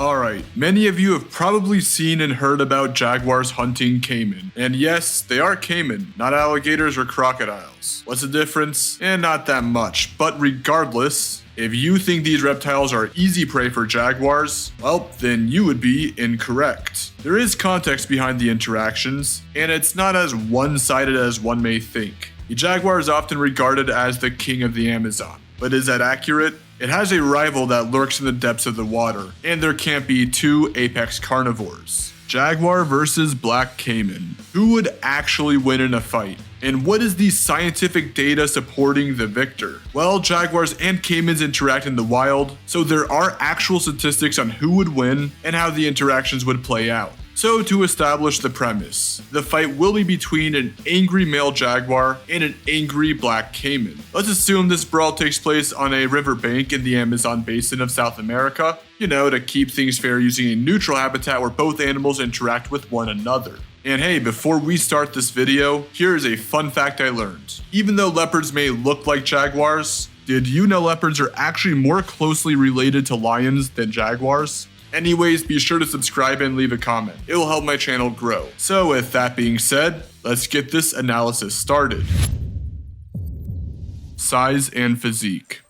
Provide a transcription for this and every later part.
Alright, many of you have probably seen and heard about jaguars hunting caiman. And yes, they are caiman, not alligators or crocodiles. What's the difference? Not that much, but regardless, if you think these reptiles are easy prey for jaguars, well, then you would be incorrect. There is context behind the interactions, and it's not as one-sided as one may think. The jaguar is often regarded as the king of the Amazon, but is that accurate? It has a rival that lurks in the depths of the water, and there can't be two apex carnivores. Jaguar versus black caiman. Who would actually win in a fight? And what is the scientific data supporting the victor? Well, jaguars and caimans interact in the wild, so there are actual statistics on who would win and how the interactions would play out. So to establish the premise, the fight will be between an angry male jaguar and an angry black caiman. Let's assume this brawl takes place on a riverbank in the Amazon basin of South America, to keep things fair using a neutral habitat where both animals interact with one another. And hey, before we start this video, here's a fun fact I learned. Even though leopards may look like jaguars, did you know leopards are actually more closely related to lions than jaguars? Anyways, be sure to subscribe and leave a comment. It will help my channel grow. So with that being said, let's get this analysis started. Size and physique.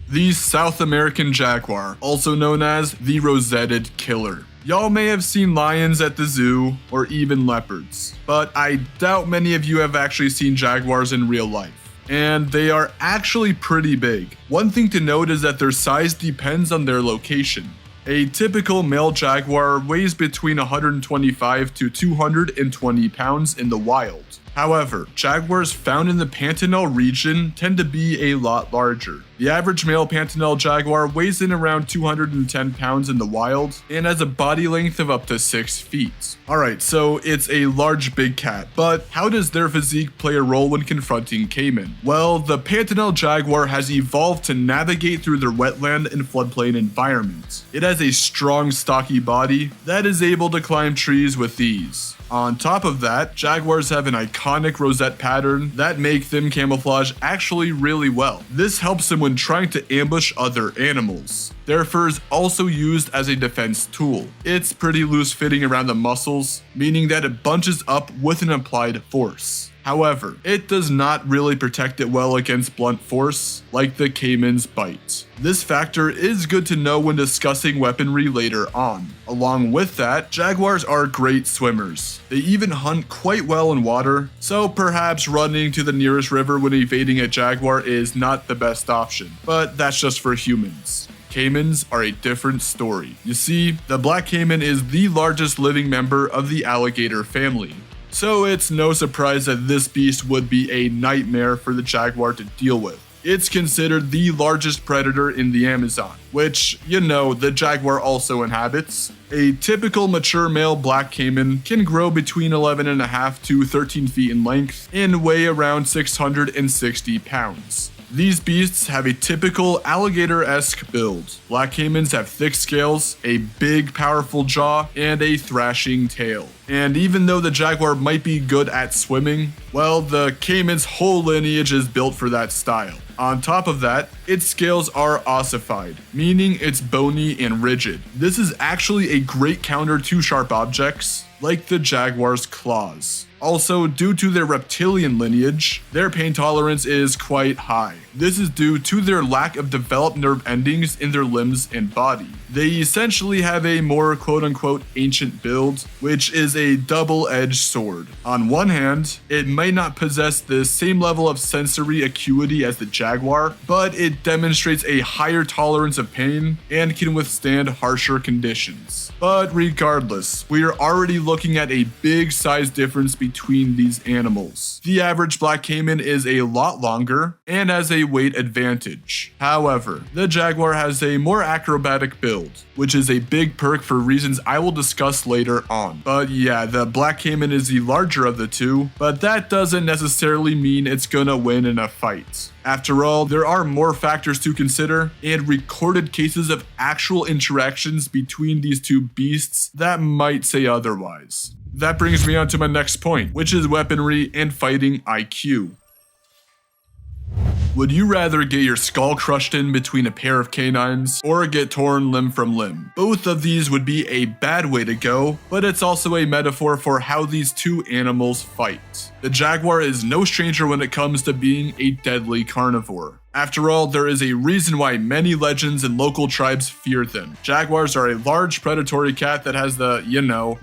The South American jaguar, also known as the rosetted killer. Y'all may have seen lions at the zoo, or even leopards, but I doubt many of you have actually seen jaguars in real life. And they are actually pretty big. One thing to note is that their size depends on their location. A typical male jaguar weighs between 125 to 220 pounds in the wild. However, jaguars found in the Pantanal region tend to be a lot larger. The average male Pantanal jaguar weighs in around 210 pounds in the wild and has a body length of up to 6 feet. Alright, so it's a large big cat, but how does their physique play a role when confronting caiman? Well, the Pantanal jaguar has evolved to navigate through their wetland and floodplain environments. It has a strong, stocky body that is able to climb trees with ease. On top of that, jaguars have an iconic rosette pattern that make them camouflage actually really well. This helps them when trying to ambush other animals. Their fur is also used as a defense tool. It's pretty loose fitting around the muscles, meaning that it bunches up with an applied force. However, it does not really protect it well against blunt force, like the caiman's bite. This factor is good to know when discussing weaponry later on. Along with that, jaguars are great swimmers. They even hunt quite well in water, so perhaps running to the nearest river when evading a jaguar is not the best option, but that's just for humans. Caimans are a different story. You see, the black caiman is the largest living member of the alligator family. So it's no surprise that this beast would be a nightmare for the jaguar to deal with. It's considered the largest predator in the Amazon, which, the jaguar also inhabits. A typical mature male black caiman can grow between 11.5 to 13 feet in length and weigh around 660 pounds. These beasts have a typical alligator-esque build. Black caimans have thick scales, a big powerful jaw, and a thrashing tail. And even though the jaguar might be good at swimming, well, the caiman's whole lineage is built for that style. On top of that, its scales are ossified, meaning it's bony and rigid. This is actually a great counter to sharp objects, like the jaguar's claws. Also, due to their reptilian lineage, their pain tolerance is quite high. This is due to their lack of developed nerve endings in their limbs and body. They essentially have a more quote-unquote ancient build, which is a double-edged sword. On one hand, it might not possess the same level of sensory acuity as the jaguar, but it demonstrates a higher tolerance of pain and can withstand harsher conditions. But regardless, we are already looking at a big size difference between these animals. The average black caiman is a lot longer and has a weight advantage. However, the jaguar has a more acrobatic build, which is a big perk for reasons I will discuss later on. But yeah, the black caiman is the larger of the two, but that doesn't necessarily mean it's gonna win in a fight. After all, there are more factors to consider and recorded cases of actual interactions between these two beasts that might say otherwise. That brings me on to my next point, which is weaponry and fighting IQ. Would you rather get your skull crushed in between a pair of canines or get torn limb from limb? Both of these would be a bad way to go, but it's also a metaphor for how these two animals fight. The jaguar is no stranger when it comes to being a deadly carnivore. After all, there is a reason why many legends and local tribes fear them. Jaguars are a large predatory cat that has the,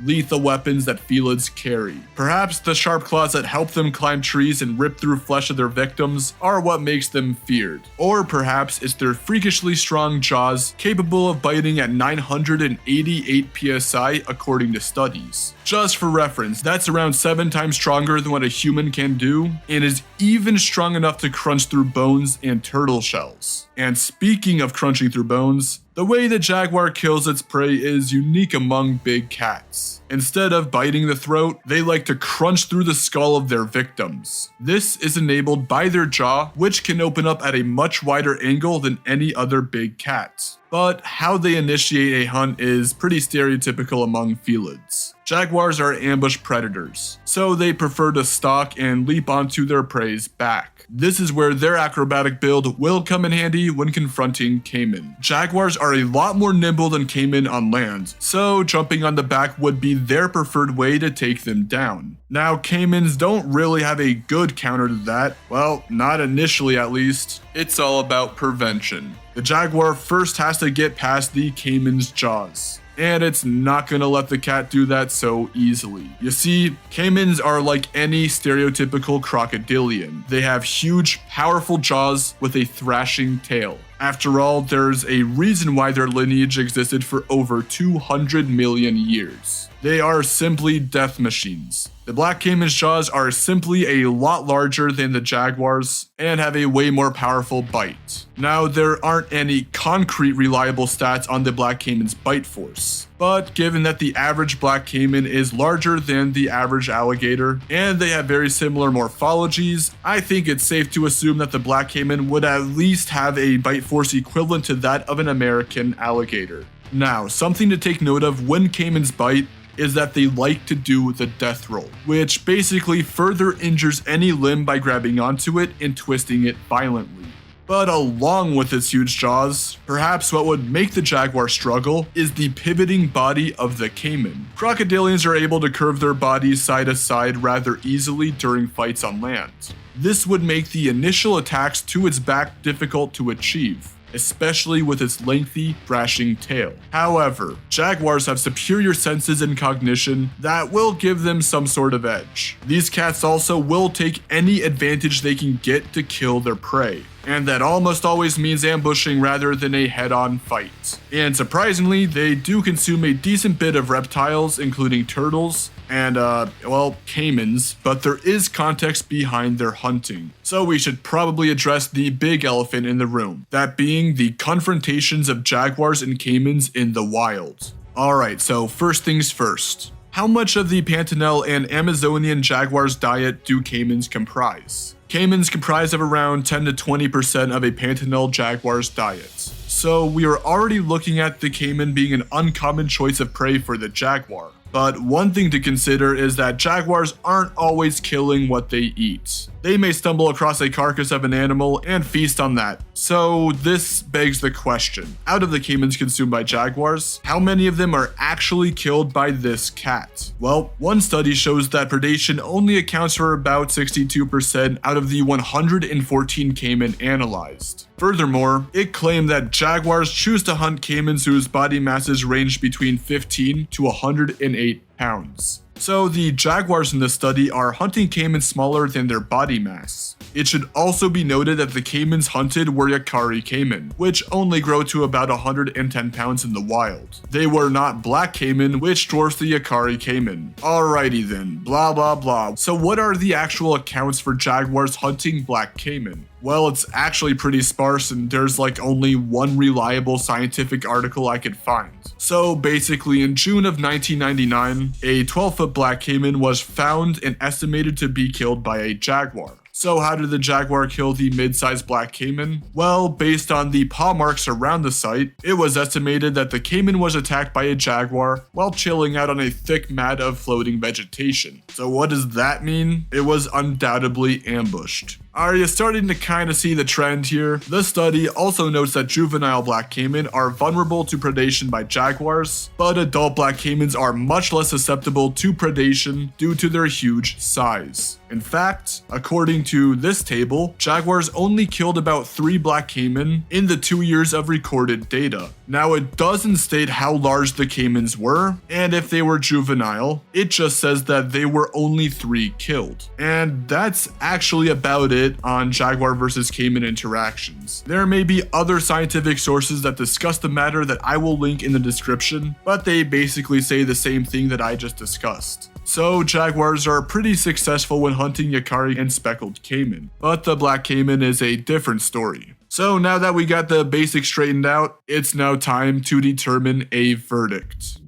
lethal weapons that felids carry. Perhaps the sharp claws that help them climb trees and rip through flesh of their victims are what makes them feared. Or perhaps it's their freakishly strong jaws, capable of biting at 988 psi according to studies. Just for reference, that's around 7 times stronger than what a human can do, and is even strong enough to crunch through bones and turtle shells. And speaking of crunching through bones, the way the jaguar kills its prey is unique among big cats. Instead of biting the throat, they like to crunch through the skull of their victims. This is enabled by their jaw, which can open up at a much wider angle than any other big cat. But how they initiate a hunt is pretty stereotypical among felids. Jaguars are ambush predators, so they prefer to stalk and leap onto their prey's back. This is where their acrobatic build will come in handy when confronting caiman. Jaguars are a lot more nimble than caiman on land, so jumping on the back would be their preferred way to take them down. Now, caimans don't really have a good counter to that, well, not initially at least. It's all about prevention. The jaguar first has to get past the caiman's jaws, and it's not gonna let the cat do that so easily. You see, caimans are like any stereotypical crocodilian. They have huge, powerful jaws with a thrashing tail. After all, there's a reason why their lineage existed for over 200 million years. They are simply death machines. The black caiman's jaws are simply a lot larger than the jaguars and have a way more powerful bite. Now, there aren't any concrete reliable stats on the black caiman's bite force, but given that the average black caiman is larger than the average alligator and they have very similar morphologies, I think it's safe to assume that the black caiman would at least have a bite force equivalent to that of an American alligator. Now, something to take note of when caimans bite is that they like to do the death roll, which basically further injures any limb by grabbing onto it and twisting it violently. But along with its huge jaws, perhaps what would make the jaguar struggle is the pivoting body of the caiman. Crocodilians are able to curve their bodies side to side rather easily during fights on land. This would make the initial attacks to its back difficult to achieve, especially with its lengthy, thrashing tail. However, jaguars have superior senses and cognition that will give them some sort of edge. These cats also will take any advantage they can get to kill their prey, and that almost always means ambushing rather than a head-on fight. And surprisingly, they do consume a decent bit of reptiles, including turtles, and caimans, but there is context behind their hunting. So we should probably address the big elephant in the room, that being the confrontations of jaguars and caimans in the wild. Alright, so first things first. How much of the Pantanal and Amazonian jaguars' diet do caimans comprise? Caimans comprise of around 10 to 20% of a Pantanal jaguar's diet. So we are already looking at the caiman being an uncommon choice of prey for the jaguar. But one thing to consider is that jaguars aren't always killing what they eat. They may stumble across a carcass of an animal and feast on that. So this begs the question, out of the caimans consumed by jaguars, how many of them are actually killed by this cat? Well, one study shows that predation only accounts for about 62% out of the 114 caiman analyzed. Furthermore, it claimed that jaguars choose to hunt caimans whose body masses range between 15 to 108 pounds. So the jaguars in the study are hunting caimans smaller than their body mass. It should also be noted that the caimans hunted were Yakari caiman, which only grow to about 110 pounds in the wild. They were not black caiman, which dwarfs the Yakari caiman. Alrighty then, blah blah blah. So what are the actual accounts for jaguars hunting black caiman? Well, it's actually pretty sparse and there's like only one reliable scientific article I could find. So basically in June of 1999, a 12-foot black caiman was found and estimated to be killed by a jaguar. So how did the jaguar kill the mid-sized black caiman? Well, based on the paw marks around the site, it was estimated that the caiman was attacked by a jaguar while chilling out on a thick mat of floating vegetation. So what does that mean? It was undoubtedly ambushed. Are you starting to kind of see the trend here? The study also notes that juvenile black caiman are vulnerable to predation by jaguars, but adult black caimans are much less susceptible to predation due to their huge size. In fact, according to this table, jaguars only killed about 3 black caiman in the 2 years of recorded data. Now, it doesn't state how large the caimans were, and if they were juvenile, it just says that they were only 3 killed. And that's actually about it on jaguar versus caiman interactions. There may be other scientific sources that discuss the matter that I will link in the description, but they basically say the same thing that I just discussed. So jaguars are pretty successful when hunting Yakari and speckled caiman, but the black caiman is a different story. So now that we got the basics straightened out, it's now time to determine a verdict.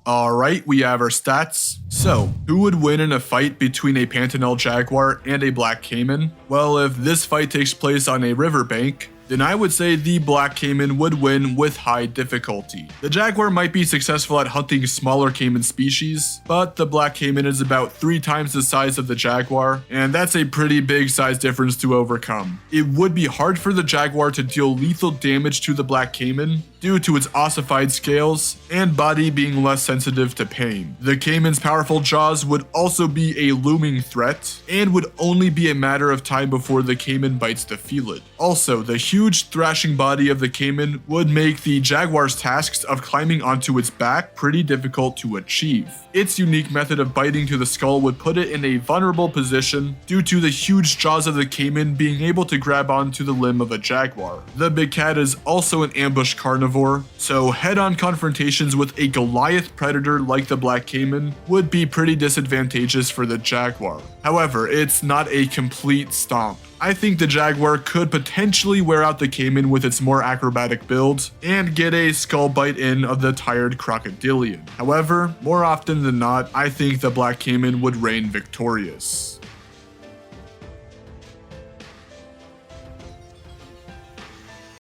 Alright, we have our stats. So, who would win in a fight between a Pantanal jaguar and a black caiman? Well, if this fight takes place on a riverbank, then I would say the black caiman would win with high difficulty. The jaguar might be successful at hunting smaller caiman species, but the black caiman is about 3 times the size of the jaguar, and that's a pretty big size difference to overcome. It would be hard for the jaguar to deal lethal damage to the black caiman due to its ossified scales and body being less sensitive to pain. The caiman's powerful jaws would also be a looming threat, and would only be a matter of time before the caiman bites to feel it. Also, the huge thrashing body of the caiman would make the jaguar's tasks of climbing onto its back pretty difficult to achieve. Its unique method of biting to the skull would put it in a vulnerable position due to the huge jaws of the caiman being able to grab onto the limb of a jaguar. The big cat is also an ambush carnivore, so head-on confrontations with a Goliath predator like the black caiman would be pretty disadvantageous for the jaguar. However, it's not a complete stomp. I think the jaguar could potentially wear out the caiman with its more acrobatic build and get a skull bite in of the tired crocodilian. However, more often than not, I think the black caiman would reign victorious.